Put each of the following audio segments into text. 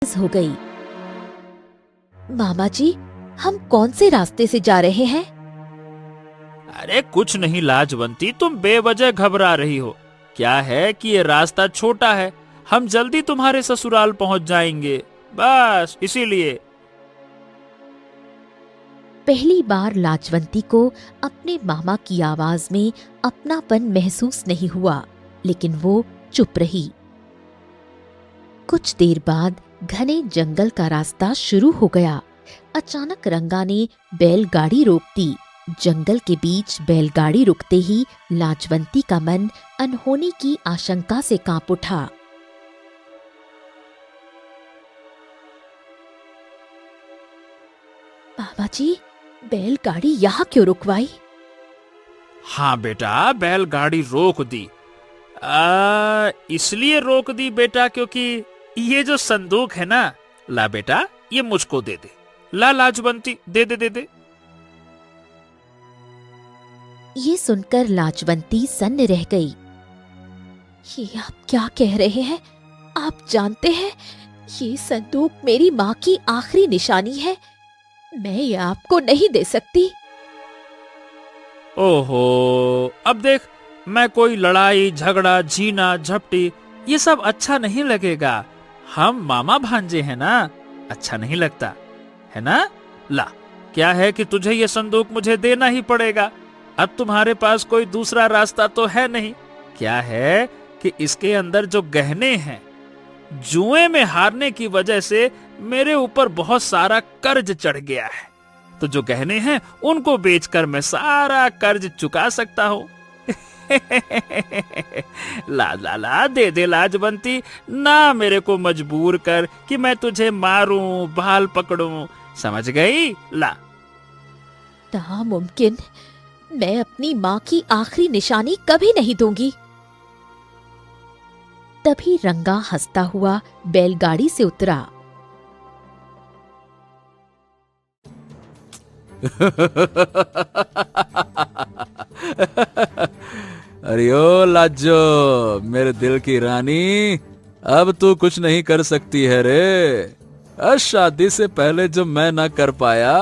हो गई। मामा जी, हम कौन से रास्ते से जा रहे हैं? अरे कुछ नहीं लाजवंती, तुम बेवजह घबरा रही हो। क्या है कि ये रास्ता छोटा है, हम जल्दी तुम्हारे ससुराल पहुंच जाएंगे, बस इसीलिए। पहली बार लाजवंती को अपने मामा की आवाज में अपनापन महसूस नहीं हुआ, लेकिन वो चुप रही। कुछ देर बाद घने जंगल का रास्ता शुरू हो गया। अचानक रंगा ने बैलगाड़ी रोक दी। जंगल के बीच बैलगाड़ी रुकते ही लाजवंती का मन अनहोनी की आशंका से कांप उठा। बाबा जी, बैलगाड़ी यहाँ क्यों रुकवाई? हाँ बेटा, बैलगाड़ी रोक दी। इसलिए रोक दी बेटा क्योंकि ये जो संदूक है ना, ला बेटा ये मुझको दे दे। ला लाजवंती, दे दे दे दे। ये सुनकर लाजवंती सन्न रह गई। ये आप क्या कह रहे हैं? आप जानते हैं, ये संदूक मेरी माँ की आखिरी निशानी है। मैं ये आपको नहीं दे सकती। ओहो, अब देख, मैं कोई लड़ाई झगड़ा झीना झपटी ये सब अच्छा नहीं लगेगा। हम मामा भांजे हैं ना, अच्छा नहीं लगता है ना। ला, क्या है कि तुझे ये संदूक मुझे देना ही पड़ेगा। अब तुम्हारे पास कोई दूसरा रास्ता तो है नहीं। क्या है कि इसके अंदर जो गहने हैं, जुए में हारने की वजह से मेरे ऊपर बहुत सारा कर्ज चढ़ गया है। तो जो गहने हैं उनको बेचकर मैं सारा कर्ज चुका सकता हूँ। ला ला ला, दे दे लाजवंती, ना मेरे को मजबूर कर कि मैं तुझे मारूं, बाल पकड़ूं, समझ गई? ला। नामुमकिन, मैं अपनी माँ की आखिरी निशानी कभी नहीं दूंगी। तभी रंगा हंसता हुआ बैलगाड़ी से उतरा। अरे ओ लाजो, मेरे दिल की रानी, अब तू कुछ नहीं कर सकती है रे। शादी से पहले जो मैं ना कर पाया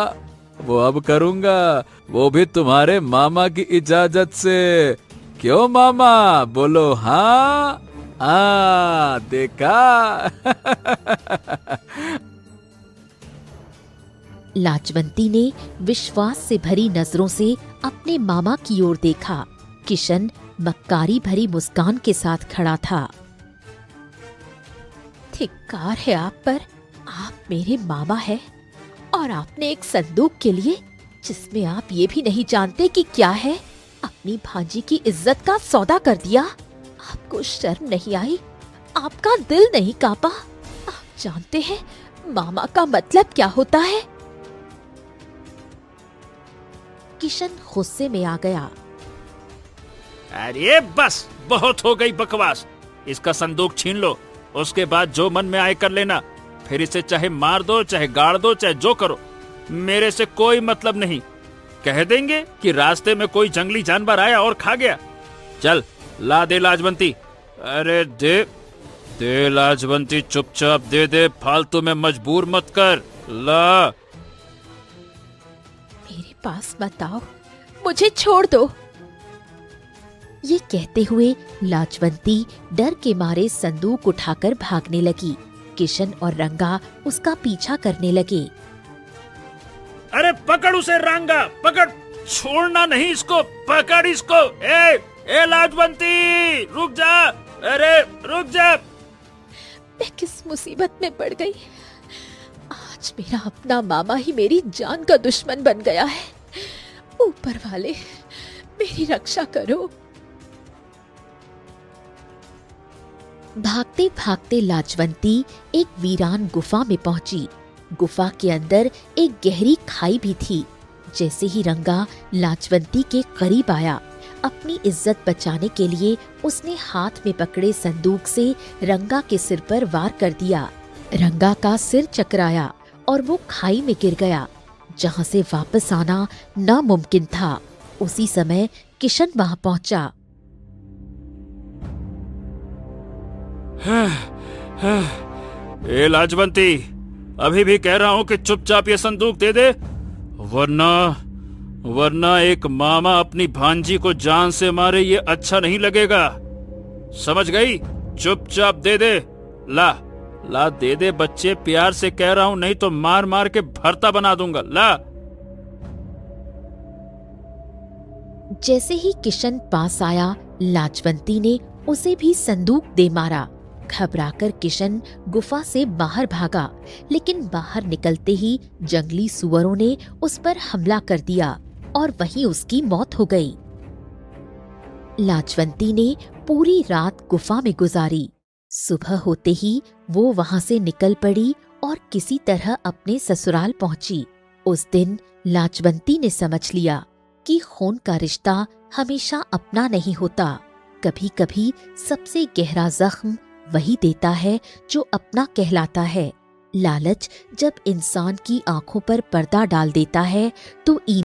वो अब करूंगा, वो भी तुम्हारे मामा की इजाजत से। क्यों मामा, बोलो हाँ? देखा। लाजवंती ने विश्वास से भरी नजरों से अपने मामा की ओर देखा। किशन मक्कारी भरी मुस्कान के साथ खड़ा था। धिक्कार है आप पर, आप मेरे मामा हैं और आपने एक संदूक के लिए, जिसमें आप ये भी नहीं जानते कि क्या है, अपनी भांजी की इज्जत का सौदा कर दिया। आपको शर्म नहीं आई? आपका दिल नहीं कांपा? आप जानते हैं मामा का मतलब क्या होता है? किशन गुस्से में आ गया। अरे बस, बहुत हो गई बकवास। इसका संदूक छीन लो, उसके बाद जो मन में आए कर लेना। फिर इसे चाहे मार दो, चाहे गाड़ दो, चाहे जो करो, मेरे से कोई मतलब नहीं। कह देंगे कि रास्ते में कोई जंगली जानवर आया और खा गया। चल ला दे लाजवंती। अरे दे दे लाजवंती, चुपचाप दे दे, फालतू में मजबूर मत कर। ला। मेरे पास मत आओ, मुझे छोड़ दो। ये कहते हुए लाजवंती डर के मारे संदूक उठाकर भागने लगी। किशन और रंगा उसका पीछा करने लगे। अरे पकड़ उसे रंगा, पकड़, छोड़ना नहीं इसको, पकड़ इसको। ए लाजवंती, रुक जा, अरे रुक जा। मैं किस मुसीबत में पड़ गई। आज मेरा अपना मामा ही मेरी जान का दुश्मन बन गया है। ऊपर वाले, मेरी रक्षा करो। भागते भागते लाजवंती एक वीरान गुफा में पहुंची। गुफा के अंदर एक गहरी खाई भी थी। जैसे ही रंगा लाजवंती के करीब आया, अपनी इज्जत बचाने के लिए उसने हाथ में पकड़े संदूक से रंगा के सिर पर वार कर दिया। रंगा का सिर चकराया और वो खाई में गिर गया, जहां से वापस आना नामुमकिन था। उसी समय किशन वहां पहुंचा। ए लाजवंती, अभी भी कह रहा हूं कि चुपचाप ये संदूक दे दे, वरना वरना एक मामा अपनी भांजी को जान से मारे ये अच्छा नहीं लगेगा। समझ गई? चुपचाप दे दे। ला ला दे दे बच्चे, प्यार से कह रहा हूं, नहीं तो मार मार के भरता बना दूंगा। ला। जैसे ही किशन पास आया, लाजवंती ने उसे भी संदूक दे मारा। घबराकर किशन गुफा से बाहर भागा, लेकिन बाहर निकलते ही जंगली सुअरों ने उस पर हमला कर दिया और वहीं उसकी मौत हो गई। लाजवंती ने पूरी रात गुफा में गुजारी। सुबह होते ही वो वहां से निकल पड़ी और किसी तरह अपने ससुराल पहुंची। उस दिन लाजवंती ने समझ लिया कि खून का रिश्ता हमेशा अपना नहीं होता। कभी कभी सबसे गहरा जख्म वही देता है जो अपना कहलाता है। लालच जब इंसान की आंखों पर पर्दा डाल देता है तो